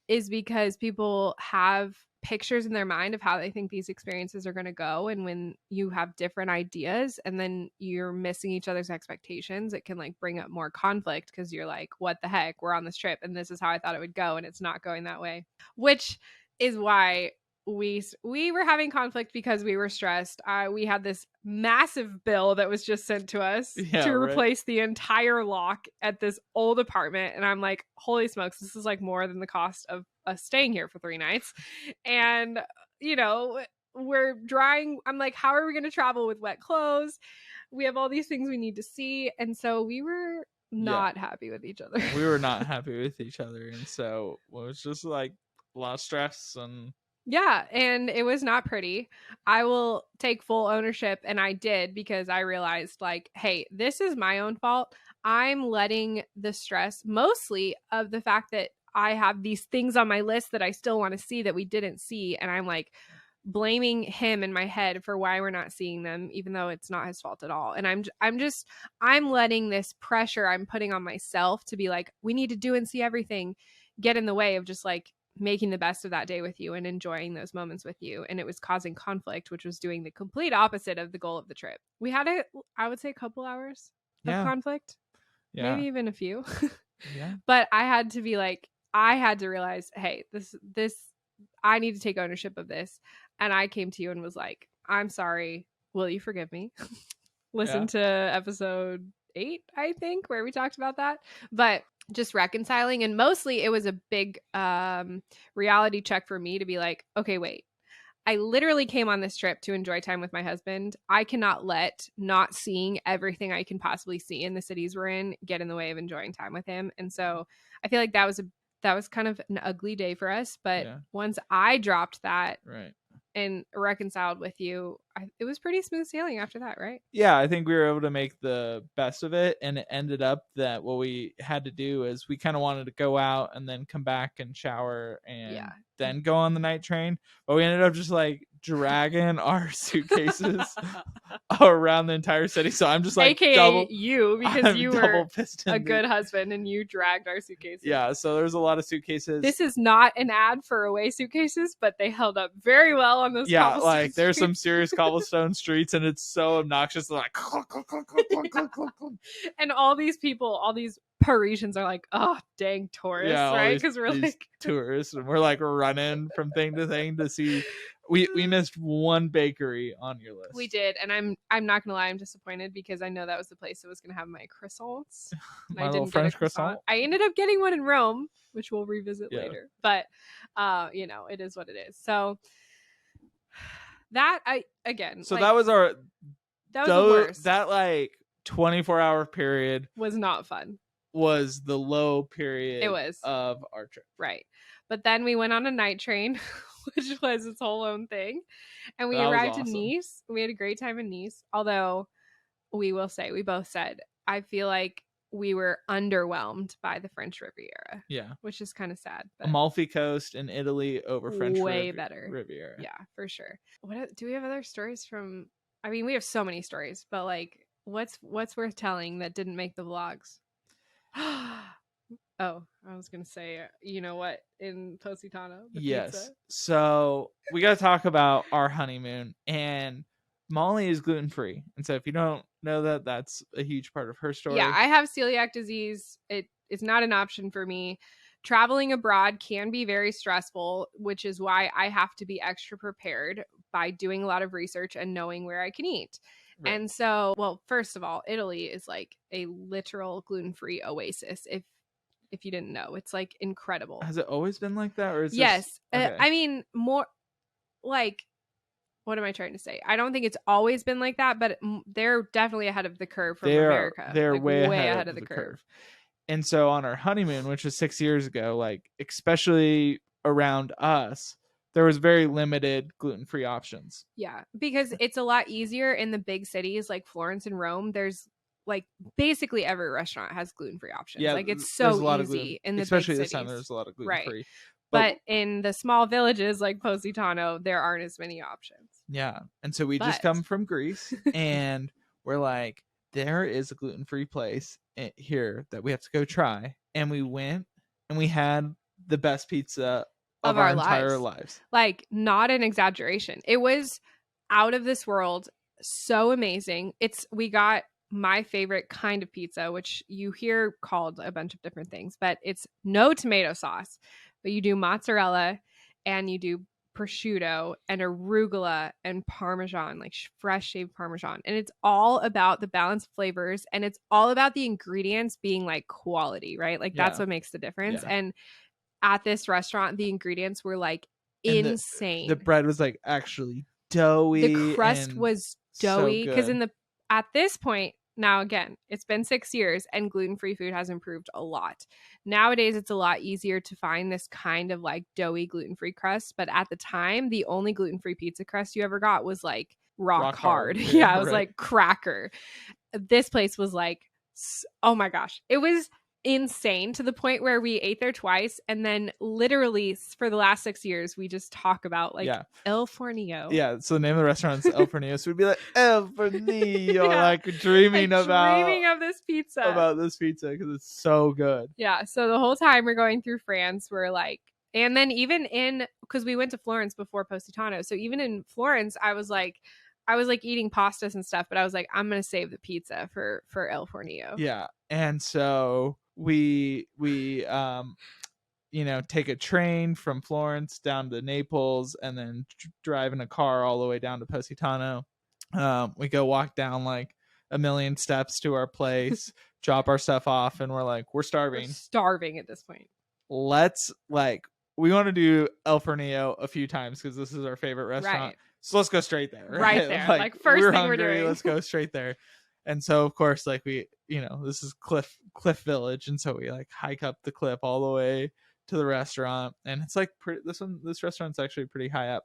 Speaker 1: is because people have pictures in their mind of how they think these experiences are going to go. And when you have different ideas and then you're missing each other's expectations, it can like bring up more conflict because you're like, what the heck? We're on this trip and this is how I thought it would go. And it's not going that way, which is why we were having conflict because we were stressed. We had this massive bill that was just sent to us to replace the entire lock at this old apartment. And I'm like, holy smokes, this is like more than the cost of us staying here for 3 nights. And, you know, we're drying. I'm like, how are we going to travel with wet clothes? We have all these things we need to see. And so we were not happy with each other.
Speaker 2: We were not happy with each other. And so it was just like a lot of stress and
Speaker 1: yeah, and it was not pretty. I will take full ownership, and I did because I realized, like, hey, this is my own fault. I'm letting the stress mostly of the fact that I have these things on my list that I still want to see that we didn't see, and I'm like blaming him in my head for why we're not seeing them, even though it's not his fault at all. And I'm letting this pressure I'm putting on myself to be like, we need to do and see everything, get in the way of just like making the best of that day with you and enjoying those moments with you. And it was causing conflict, which was doing the complete opposite of the goal of the trip. We had I would say a couple hours of conflict, maybe even a few. But I had to be like, I had to realize, hey, this, I need to take ownership of this. And I came to you and was like, I'm sorry. Will you forgive me? Listen to episode 8, I think, where we talked about that. But just reconciling, and mostly it was a big reality check for me to be like, okay, wait, I literally came on this trip to enjoy time with my husband. I cannot let not seeing everything I can possibly see in the cities we're in get in the way of enjoying time with him. And so I feel like that was kind of an ugly day for us. But once I dropped that and reconciled with you, it was pretty smooth sailing after that, right?
Speaker 2: Yeah, I think we were able to make the best of it, and it ended up that what we had to do is we kind of wanted to go out and then come back and shower and then go on the night train, but we ended up just like dragging our suitcases around the entire city. So I'm just like
Speaker 1: AKA you, because you were a good husband and you dragged our suitcases.
Speaker 2: Yeah, so there's a lot of suitcases.
Speaker 1: This is not an ad for Away suitcases, but they held up very well on those cobblestone
Speaker 2: like there's some serious cobblestone streets, and it's so obnoxious. They're like
Speaker 1: and all these people, all these Parisians are like, oh dang tourists, right? Because we're like
Speaker 2: tourists, and we're like running from thing to thing to see. We missed one bakery on your list.
Speaker 1: We did, and I'm not gonna lie, I'm disappointed because I know that was the place that was gonna have my croissants.
Speaker 2: My little French croissant.
Speaker 1: I ended up getting one in Rome, which we'll revisit later. But it is what it is. So that
Speaker 2: that was the worst. That like 24-hour period
Speaker 1: was not fun.
Speaker 2: Was the low period
Speaker 1: it was
Speaker 2: of our trip.
Speaker 1: Right. But then we went on a night train, which was its whole own thing. And we arrived in Nice. We had a great time in Nice. Although we both said, I feel like we were underwhelmed by the French Riviera.
Speaker 2: Yeah.
Speaker 1: Which is kind of sad.
Speaker 2: Amalfi Coast in Italy over French
Speaker 1: better
Speaker 2: Riviera.
Speaker 1: Yeah, for sure. Do we have other stories from... I mean, we have so many stories, but like, what's worth telling that didn't make the vlogs? Oh, I was gonna say, you know what, in Positano,
Speaker 2: yes
Speaker 1: pizza.
Speaker 2: So we got to talk about our honeymoon, and Molly is gluten-free, and so if you don't know that, that's a huge part of her story.
Speaker 1: Yeah, I have celiac disease. It is not an option for me. Traveling abroad can be very stressful, which is why I have to be extra prepared by doing a lot of research and knowing where I can eat. Right. And so, well, first of all, Italy is like a literal gluten-free oasis. If you didn't know, it's like incredible.
Speaker 2: Has it always been like that, or is
Speaker 1: yes? Okay. I mean, more like, what am I trying to say? I don't think it's always been like that, but they're definitely ahead of the curve from America.
Speaker 2: They're like way ahead of the curve. And so on our honeymoon, which was 6 years ago, like especially around us, there was very limited gluten-free options.
Speaker 1: Yeah, because it's a lot easier in the big cities like Florence and Rome. There's like basically every restaurant has gluten-free options. Yeah, like it's so easy in the
Speaker 2: especially
Speaker 1: big
Speaker 2: this time. There's a lot of gluten-free.
Speaker 1: Right. But in the small villages like Positano, there aren't as many options.
Speaker 2: Yeah, and so we just come from Greece, and we're like, there is a gluten-free place here that we have to go try, and we went, and we had the best pizza of our entire lives.
Speaker 1: Like, not an exaggeration. It was out of this world. So amazing. We got my favorite kind of pizza, which you hear called a bunch of different things, but it's no tomato sauce, but you do mozzarella and you do prosciutto and arugula and Parmesan, like fresh shaved Parmesan. And it's all about the balanced flavors, and it's all about the ingredients being like quality, right? Like that's what makes the difference. Yeah. And at this restaurant, the ingredients were like insane.
Speaker 2: The bread was like actually doughy.
Speaker 1: The crust was doughy because at this point, now again, it's been 6 years and gluten-free food has improved a lot. Nowadays, it's a lot easier to find this kind of like doughy gluten-free crust. But at the time, the only gluten-free pizza crust you ever got was like rock hard. Yeah, it was like cracker. This place was like, oh my gosh, it was insane to the point where we ate there twice, and then literally for the last 6 years we just talk about like El Fornillo.
Speaker 2: Yeah, so the name of the restaurant is El Fornillo, so we'd be like El Fornillo, like dreaming of
Speaker 1: this pizza,
Speaker 2: because it's so good.
Speaker 1: Yeah, so the whole time we're going through France, we're like, and then even because we went to Florence before Positano, so even in Florence I was like eating pastas and stuff, but I was like, I'm gonna save the pizza for El Fornillo.
Speaker 2: Yeah, and so we take a train from Florence down to Naples, and then drive in a car all the way down to Positano. We go walk down like a million steps to our place, drop our stuff off, and we're like, we're starving.
Speaker 1: We're starving at this point.
Speaker 2: We want to do El Fornillo a few times because this is our favorite restaurant. Right. So let's go straight there.
Speaker 1: Right there. Like first thing
Speaker 2: hungry,
Speaker 1: we're doing.
Speaker 2: Let's go straight there. And so of course, like we, this is Cliff Village, and so we like hike up the cliff all the way to the restaurant, and it's like this restaurant's actually pretty high up.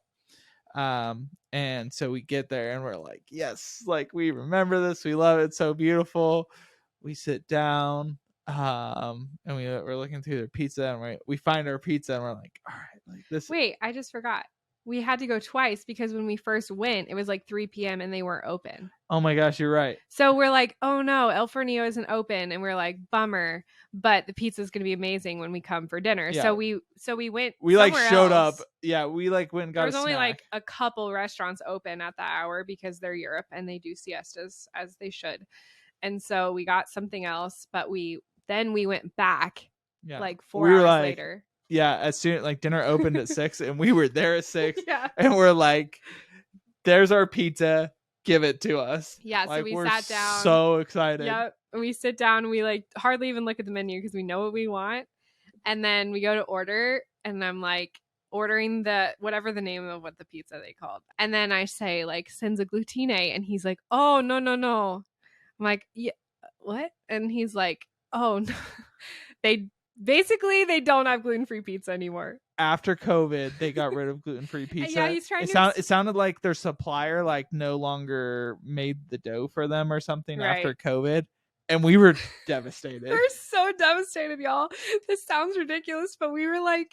Speaker 2: And so we get there and we're like, yes, like we remember this, we love it, so beautiful. We sit down, and we're looking through their pizza, and we find our pizza, and we're like, all right, like this.
Speaker 1: Wait, I just forgot. We had to go twice because when we first went, it was like 3 p.m. and they weren't open.
Speaker 2: Oh my gosh, you're right.
Speaker 1: So we're like, oh no, El Fornillo isn't open, and we're like, bummer. But the pizza is going to be amazing when we come for dinner. Yeah. So we went. We
Speaker 2: like showed else. Up. Yeah, we like went and got.
Speaker 1: There's only like a couple restaurants open at that hour because they're Europe and they do siestas as they should. And so we got something else, but we went back. Yeah. Like 4 hours later.
Speaker 2: Yeah, as soon like dinner opened at 6 and we were there at 6. Yeah. And we're like, there's our pizza, give it to us.
Speaker 1: Yeah,
Speaker 2: like,
Speaker 1: so we sat down.
Speaker 2: So excited.
Speaker 1: Yep. We sit down, we like hardly even look at the menu because we know what we want. And then we go to order and I'm like ordering the whatever the name of what the pizza they called. And then I say like senza glutine and he's like, "Oh, no. I'm like, "Yeah, what?" And he's like, "Oh, no." They don't have gluten-free pizza anymore.
Speaker 2: After COVID, they got rid of gluten-free pizza.
Speaker 1: Yeah, he's trying
Speaker 2: it sounded like their supplier like no longer made the dough for them or something after COVID. And we were devastated.
Speaker 1: We're so devastated, y'all. This sounds ridiculous, but we were like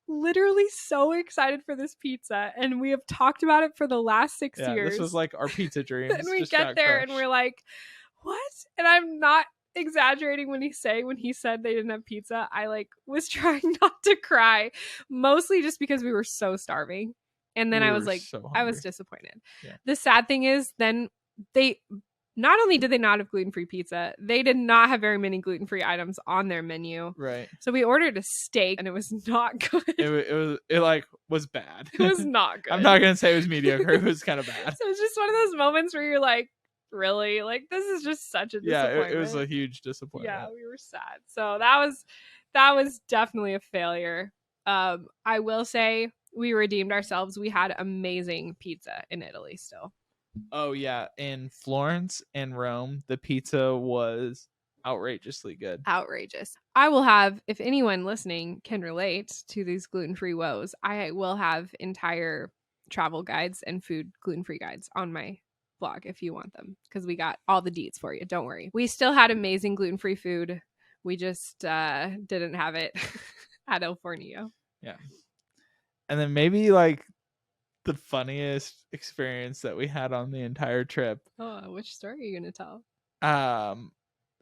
Speaker 1: literally so excited for this pizza. And we have talked about it for the last 6 years.
Speaker 2: This was like our pizza dreams.
Speaker 1: And we get there and we're like, what? And I'm not exaggerating when he said they didn't have pizza. I like was trying not to cry, mostly just because we were so starving. And then I was like, I was disappointed. Yeah. The sad thing is then they not only did they not have gluten-free pizza, they did not have very many gluten-free items on their menu.
Speaker 2: Right.
Speaker 1: So we ordered a steak and it was not good.
Speaker 2: It was bad.
Speaker 1: It was not good.
Speaker 2: I'm not going to say it was mediocre. It was kind of bad.
Speaker 1: So it's just one of those moments where you're like, really? Like, this is just such a disappointment.
Speaker 2: Yeah, it was a huge disappointment.
Speaker 1: Yeah, we were sad. So that was definitely a failure. I will say we redeemed ourselves. We had amazing pizza in Italy still.
Speaker 2: Oh yeah, in Florence and Rome, the pizza was outrageously good.
Speaker 1: Outrageous. I will have, if anyone listening can relate to these gluten-free woes, I will have entire travel guides and food gluten-free guides on my blog if you want them, because we got all the deets for you. Don't worry. We still had amazing gluten-free food. We just didn't have it at El Fornillo.
Speaker 2: Yeah. And then maybe like the funniest experience that we had on the entire trip.
Speaker 1: Oh, which story are you going to tell?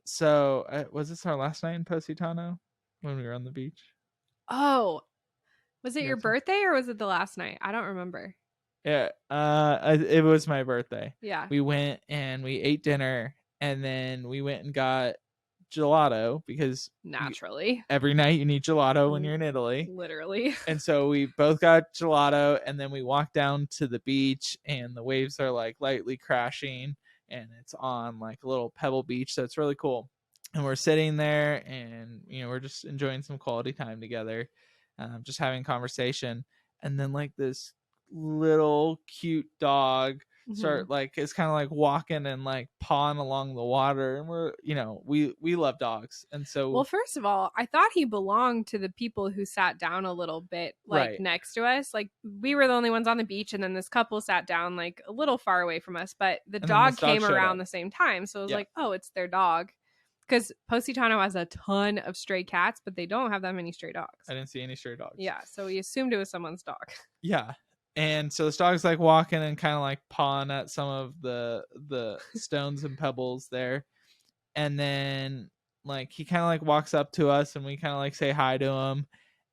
Speaker 2: So was this our last night in Positano when we were on the beach?
Speaker 1: Oh, was it your birthday or was it the last night? I don't remember.
Speaker 2: Yeah, it was my birthday.
Speaker 1: Yeah.
Speaker 2: We went and we ate dinner and then we went and got gelato because
Speaker 1: naturally
Speaker 2: every night you need gelato when you're in Italy.
Speaker 1: Literally.
Speaker 2: And so we both got gelato and then we walked down to the beach and the waves are like lightly crashing and it's on like a little pebble beach, so it's really cool. And we're sitting there and we're just enjoying some quality time together, just having conversation. And then like this little cute dog start like it's kind of like walking and like pawing along the water, and we're we love dogs. And so,
Speaker 1: well, first of all, I thought he belonged to the people who sat down a little bit like next to us. Like we were the only ones on the beach, and then this couple sat down like a little far away from us, but the dog came around the same time, so it was like, oh, it's their dog. Because Positano has a ton of stray cats, but they don't have that many stray dogs.
Speaker 2: I didn't see any stray dogs.
Speaker 1: Yeah, so we assumed it was someone's dog.
Speaker 2: Yeah. And so this dog's like walking and kind of like pawing at some of the stones and pebbles there. And then like he kind of like walks up to us and we kind of like say hi to him.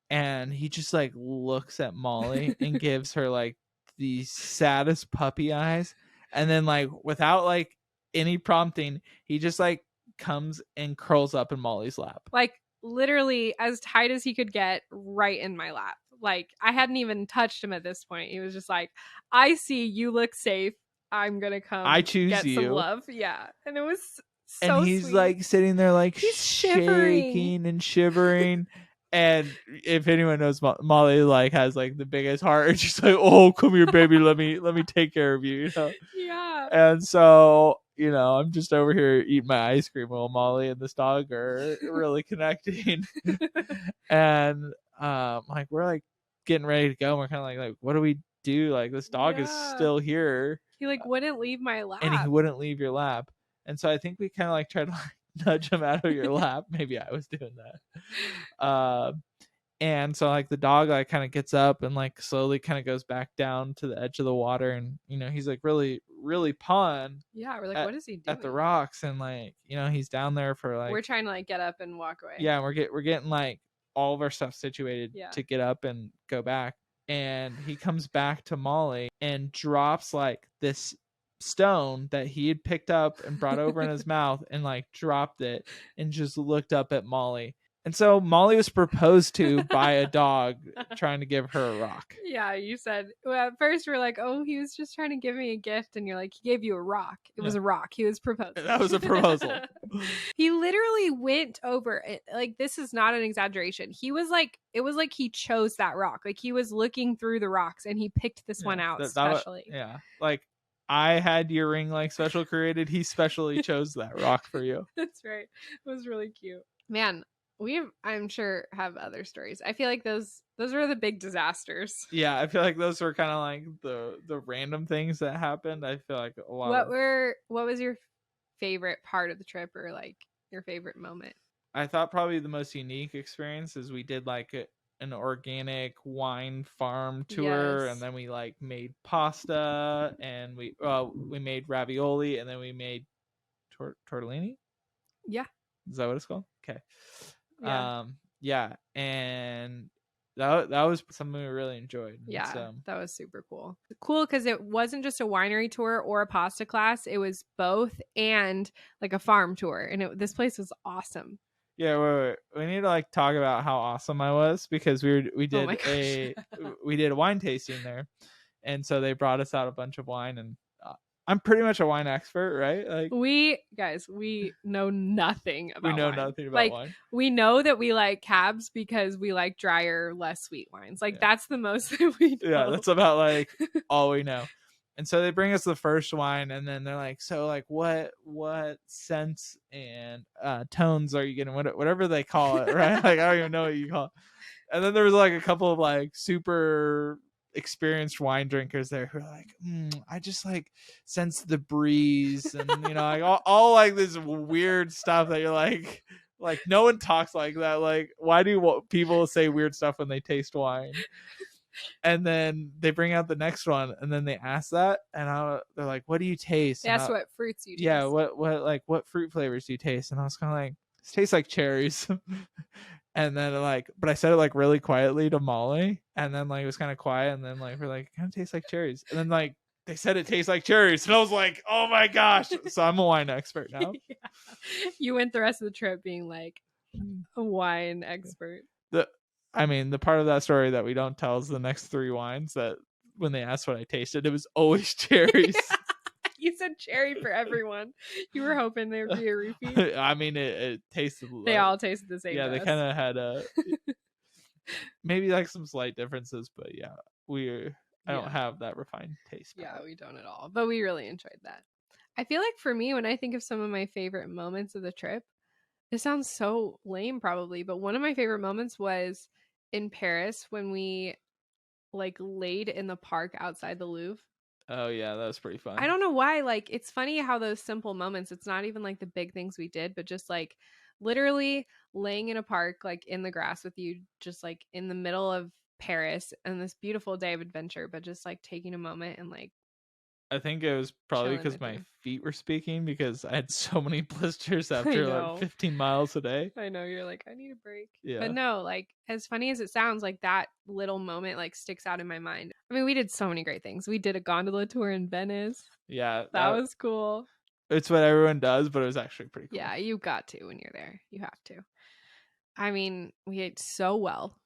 Speaker 2: And he just like looks at Molly and gives her like the saddest puppy eyes. And then like without like any prompting, he just like comes and curls up in Molly's lap.
Speaker 1: Like literally as tight as he could get, right in my lap. Like I hadn't even touched him at this point. He was just like, I see you look safe. I'm going to come.
Speaker 2: I choose
Speaker 1: get
Speaker 2: you.
Speaker 1: Some love. Yeah. And it was so
Speaker 2: and he's
Speaker 1: sweet.
Speaker 2: Like sitting there like shaking and shivering. And if anyone knows, Molly like has like the biggest heart. And she's like, oh, come here, baby. Let me take care of you.
Speaker 1: Yeah.
Speaker 2: And so, I'm just over here eating my ice cream while Molly and this dog are really connecting. And like we're like getting ready to go. And we're kind of like what do we do? Like, this dog is still here.
Speaker 1: He like wouldn't leave my lap.
Speaker 2: And he wouldn't leave your lap. And so I think we kind of like tried to like nudge him out of your lap. Maybe I was doing that. And so like the dog like kind of gets up and like slowly kind of goes back down to the edge of the water, and he's like really pawing.
Speaker 1: Yeah, we're like, what is he doing
Speaker 2: at the rocks? And like he's down there for like,
Speaker 1: we're trying to like get up and walk away.
Speaker 2: Yeah, we're getting like all of our stuff situated to get up and go back. And he comes back to Molly and drops like this stone that he had picked up and brought over in his mouth, and like dropped it and just looked up at Molly. And so Molly was proposed to by a dog trying to give her a rock.
Speaker 1: Yeah, you said, well, at first we were like, oh, he was just trying to give me a gift. And you're like, he gave you a rock. It was a rock. He was proposing.
Speaker 2: That was a proposal.
Speaker 1: He literally went over it. Like, this is not an exaggeration. He was like, it was like he chose that rock. Like, he was looking through the rocks and he picked this one out specially.
Speaker 2: Like, I had your ring like special created. He specially chose that rock for you.
Speaker 1: That's right. It was really cute. Man, I'm sure have other stories. I feel like those were the big disasters.
Speaker 2: Yeah, I feel like those were kind of like the random things that happened. I feel like a lot.
Speaker 1: What was your favorite part of the trip, or like your favorite moment?
Speaker 2: I thought probably the most unique experience is we did like an organic wine farm tour, and then we like made pasta, and we made ravioli, and then we made tortellini.
Speaker 1: Yeah,
Speaker 2: is that what it's called? Okay. And that was something we really enjoyed.
Speaker 1: Yeah, that was super cool because it wasn't just a winery tour or a pasta class. It was both, and like a farm tour, and this place was awesome.
Speaker 2: Yeah, we need to like talk about how awesome I was, because we did a wine tasting there, and so they brought us out a bunch of wine, and I'm pretty much a wine expert, right? Like, we
Speaker 1: know nothing about
Speaker 2: wine.
Speaker 1: We know that we like cabs because we like drier, less sweet wines. Like, that's the most that we know.
Speaker 2: Yeah, that's about like all we know. And so they bring us the first wine, and then they're like, so like what scents and tones are you getting? Whatever they call it, right? Like, I don't even know what you call it. And then there was like a couple of like super experienced wine drinkers there who are like, I just like sense the breeze, and like all like this weird stuff that you're like no one talks like that. Like, why do people say weird stuff when they taste wine? And then they bring out the next one, and then they ask that, and they're like, what do you taste?
Speaker 1: They ask what fruits you taste.
Speaker 2: Yeah, what fruit flavors do you taste? And I was kind of like, this tastes like cherries. And then like, but I said it like really quietly to Molly, and then like it was kind of quiet, and then like we're like, it kind of tastes like cherries, and then like they said it tastes like cherries, and I was like, oh my gosh. So I'm a wine expert now.
Speaker 1: Yeah. You went the rest of the trip being like a wine expert.
Speaker 2: The part of that story that we don't tell is the next 3 wines that when they asked what I tasted, it was always cherries.
Speaker 1: Yeah. You said cherry for everyone. You were hoping there would be a repeat.
Speaker 2: I mean, it tasted.
Speaker 1: They all tasted the same.
Speaker 2: Yeah, they kind of had maybe like some slight differences, but yeah, I don't have that refined taste.
Speaker 1: Yeah, we don't at all. But we really enjoyed that. I feel like for me, when I think of some of my favorite moments of the trip, it sounds so lame probably, but one of my favorite moments was in Paris when we like laid in the park outside the Louvre.
Speaker 2: Oh yeah, that was pretty fun.
Speaker 1: I don't know why. Like, it's funny how those simple moments, it's not even like the big things we did, but just like literally laying in a park, like in the grass with you, just like in the middle of Paris and this beautiful day of adventure, but just like taking a moment and like,
Speaker 2: I think it was probably because my feet were speaking, because I had so many blisters after like 15 miles a day.
Speaker 1: I know, you're like, I need a break.
Speaker 2: Yeah.
Speaker 1: But no, like, as funny as it sounds, like that little moment like sticks out in my mind. I mean, we did so many great things. We did a gondola tour in Venice.
Speaker 2: Yeah.
Speaker 1: That was cool.
Speaker 2: It's what everyone does, but it was actually pretty cool.
Speaker 1: Yeah, you got to when you're there. You have to. I mean, we ate so well.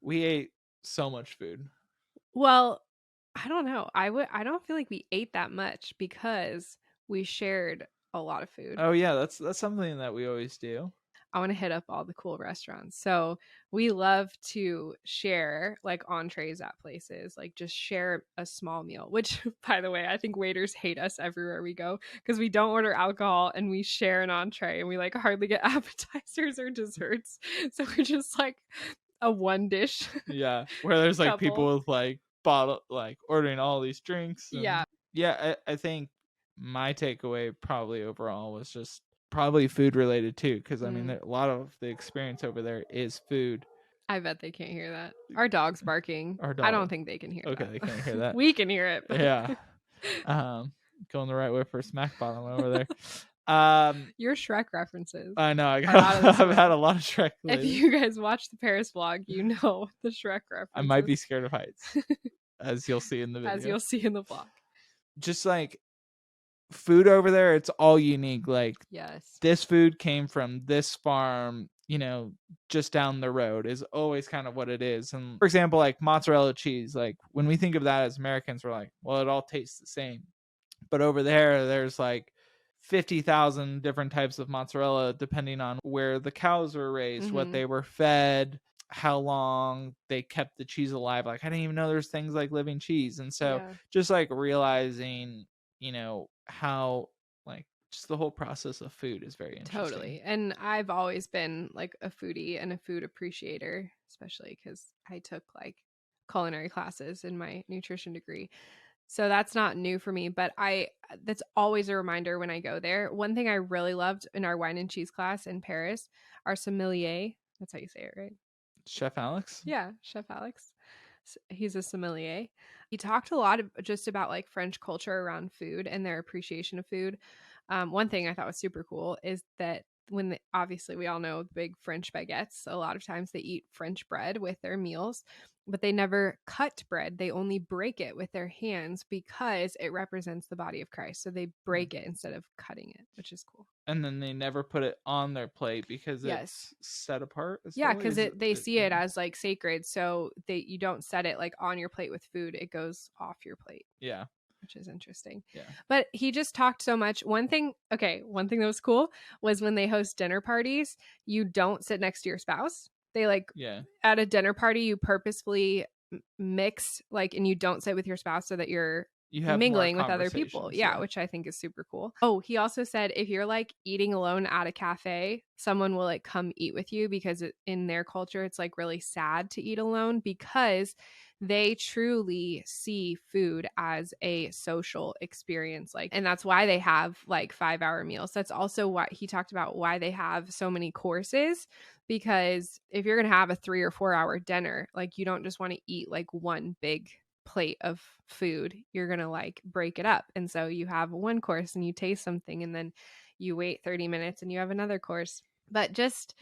Speaker 2: We ate so much food.
Speaker 1: Well, I don't know. I don't feel like we ate that much because we shared a lot of food.
Speaker 2: Oh yeah, that's something that we always do.
Speaker 1: I want to hit up all the cool restaurants. So we love to share like entrees at places, like just share a small meal, which by the way, I think waiters hate us everywhere we go because we don't order alcohol and we share an entree and we like hardly get appetizers or desserts. So we're just like a one dish.
Speaker 2: Yeah. Where there's like people with like ordering all these drinks. I think my takeaway probably overall was just probably food related too, because I mean a lot of the experience over there is food.
Speaker 1: I bet they can't hear that. Our dog's barking. I don't think they can hear that.
Speaker 2: Okay, they can't hear that.
Speaker 1: We can hear it.
Speaker 2: Yeah. Going the right way for a smack bottom over there.
Speaker 1: Your Shrek references.
Speaker 2: I know. I've had a lot of Shrek.
Speaker 1: If you guys watch the Paris vlog, you know the Shrek references.
Speaker 2: I might be scared of heights, as you'll see in the video.
Speaker 1: As you'll see in the vlog.
Speaker 2: Just like food over there, it's all unique. Like,
Speaker 1: yes,
Speaker 2: this food came from this farm, you know, just down the road is always kind of what it is. And for example, like mozzarella cheese, like when we think of that as Americans, we're like, well, it all tastes the same. But over there, there's like 50,000 different types of mozzarella, depending on where the cows were raised, what they were fed, how long they kept the cheese alive. Like, I didn't even know there's things like living cheese. And so just like realizing, you know, how like just the whole process of food is very interesting.
Speaker 1: Totally. And I've always been like a foodie and a food appreciator, especially because I took like culinary classes in my nutrition degree. So that's not new for me, but that's always a reminder when I go there. One thing I really loved in our wine and cheese class in Paris, our sommelier, that's how you say it, right?
Speaker 2: Chef Alex?
Speaker 1: Yeah, Chef Alex. He's a sommelier. He talked a lot just about like French culture around food and their appreciation of food. One thing I thought was super cool is that obviously we all know big French baguettes, a lot of times they eat French bread with their meals, but they never cut bread. They only break it with their hands because it represents the body of Christ. So they break it instead of cutting it, which is cool.
Speaker 2: And then they never put it on their plate because it's set apart.
Speaker 1: Yeah, because they see it as like sacred. So you don't set it like on your plate with food. It goes off your plate.
Speaker 2: Yeah.
Speaker 1: Which is interesting.
Speaker 2: Yeah.
Speaker 1: But he just talked so much. One thing that was cool was when they host dinner parties, you don't sit next to your spouse. They at a dinner party, you purposefully mix and you don't sit with your spouse so that you're mingling with other people. Yeah, which I think is super cool. Oh, he also said if you're like eating alone at a cafe, someone will like come eat with you because in their culture, it's like really sad to eat alone because they truly see food as a social experience. And that's why they have like 5-hour meals. That's also why he talked about why they have so many courses, because if you're going to have a 3 or 4 hour dinner, like you don't just want to eat like one big plate of food. You're going to like break it up. And so you have one course and you taste something and then you wait 30 minutes and you have another course. But just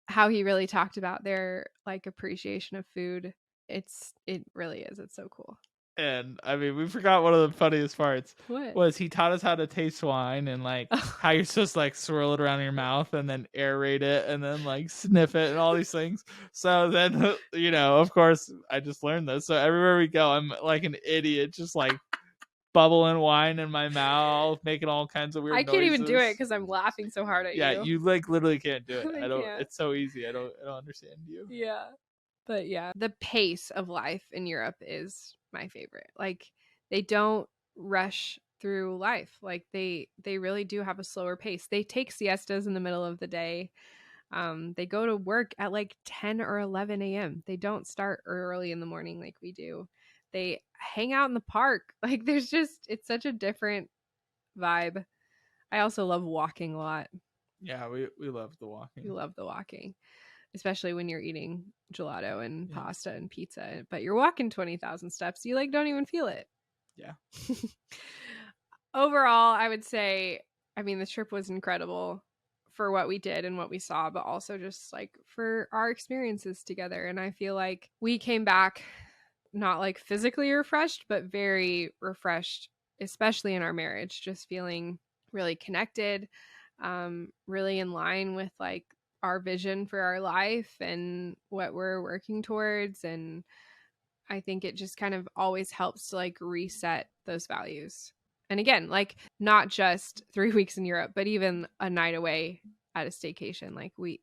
Speaker 1: how he really talked about their like appreciation of food. It really is. It's so cool.
Speaker 2: And I mean, we forgot one of the funniest parts.
Speaker 1: What?
Speaker 2: Was he taught us how to taste wine and like how you're supposed to like swirl it around in your mouth and then aerate it and then like sniff it and all these things. So then, you know, of course, I just learned this. So everywhere we go, I'm like an idiot, just like bubbling wine in my mouth, making all kinds of weird noises.
Speaker 1: I can't even do it because I'm laughing so hard at you.
Speaker 2: Yeah, you like literally can't do it.
Speaker 1: I don't.
Speaker 2: It's so easy. I don't understand you.
Speaker 1: Yeah. But yeah, the pace of life in Europe is my favorite. Like they don't rush through life. Like they really do have a slower pace. They take siestas in the middle of the day. They go to work at like 10 or 11 a.m. They don't start early in the morning like we do. They hang out in the park. Like it's such a different vibe. I also love walking a lot.
Speaker 2: Yeah, we love the walking.
Speaker 1: We love the walking. Especially when you're eating gelato and pasta and pizza, but you're walking 20,000 steps. You like don't even feel it.
Speaker 2: Yeah.
Speaker 1: Overall, I would say, I mean, the trip was incredible for what we did and what we saw, but also just like for our experiences together. And I feel like we came back not like physically refreshed, but very refreshed, especially in our marriage, just feeling really connected, really in line with like our vision for our life and what we're working towards. And I think it just kind of always helps to like reset those values. And again, like not just 3 weeks in Europe, but even a night away at a staycation. Like we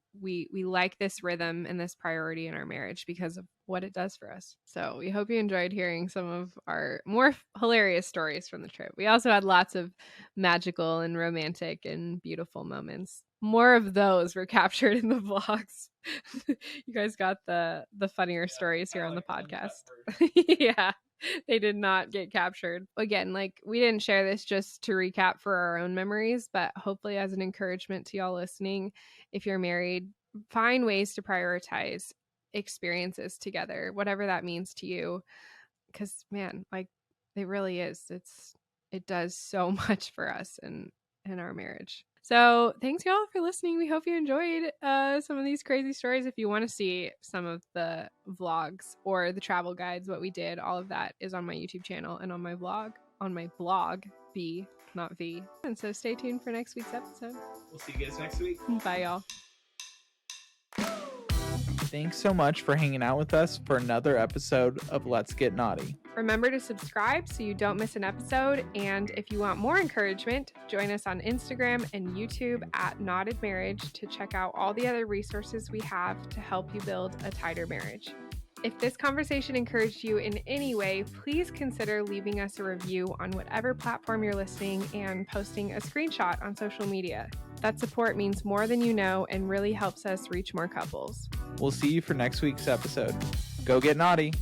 Speaker 1: like this rhythm and this priority in our marriage because of what it does for us. So we hope you enjoyed hearing some of our more hilarious stories from the trip. We also had lots of magical and romantic and beautiful moments. More of those were captured in the vlogs. You guys got the funnier stories here on the podcast. Yeah. They did not get captured. Again, like, we didn't share this just to recap for our own memories, but hopefully as an encouragement to y'all listening, if you're married, find ways to prioritize experiences together, whatever that means to you. Because, man, like, it really is. It does so much for us in our marriage. So thanks y'all for listening. We hope you enjoyed some of these crazy stories. If you want to see some of the vlogs or the travel guides, what we did, all of that is on my YouTube channel and on my blog, B, not V. And so stay tuned for next week's episode.
Speaker 2: We'll see you guys next week.
Speaker 1: Bye, y'all.
Speaker 2: Thanks so much for hanging out with us for another episode of Let's Get Knotty.
Speaker 1: Remember to subscribe so you don't miss an episode. And if you want more encouragement, join us on Instagram and YouTube at Knotted Marriage to check out all the other resources we have to help you build a tighter marriage. If this conversation encouraged you in any way, please consider leaving us a review on whatever platform you're listening and posting a screenshot on social media. That support means more than you know and really helps us reach more couples.
Speaker 2: We'll see you for next week's episode. Go get knotty.